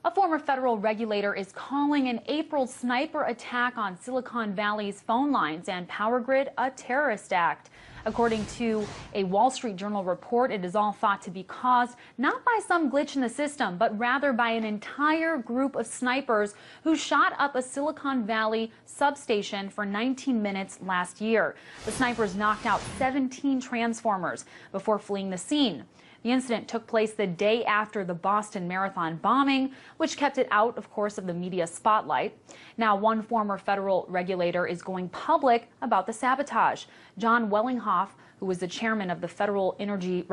A former federal regulator is calling an April sniper attack on Silicon Valley's phone lines and power grid a terrorist act. According to a Wall Street Journal report, it is all thought to be caused not by some glitch in the system, but rather by an entire group of snipers who shot up a Silicon Valley substation for 19 minutes last year. The snipers knocked out 17 transformers before fleeing the scene. The incident took place the day after the Boston Marathon bombing, which kept it out, of course, of the media spotlight. Now, one former federal regulator is going public about the sabotage. Jon Wellinghoff, who was the chairman of the Federal Energy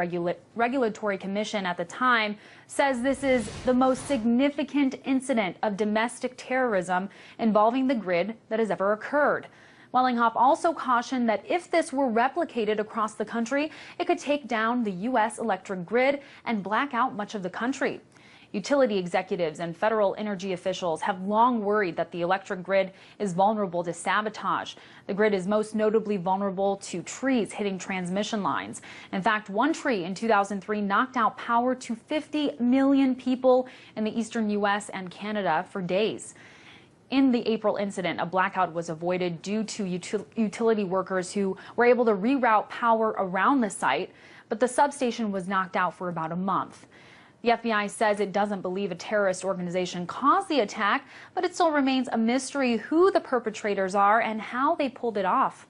Regulatory Commission at the time, says this is the most significant incident of domestic terrorism involving the grid that has ever occurred. Wellinghoff also cautioned that if this were replicated across the country, it could take down the U.S. electric grid and black out much of the country. Utility executives and federal energy officials have long worried that the electric grid is vulnerable to sabotage. The grid is most notably vulnerable to trees hitting transmission lines. In fact, one tree in 2003 knocked out power to 50 million people in the eastern U.S. and Canada for days. In the April incident, a blackout was avoided due to utility workers who were able to reroute power around the site, but the substation was knocked out for about a month. The FBI says it doesn't believe a terrorist organization caused the attack, but it still remains a mystery who the perpetrators are and how they pulled it off.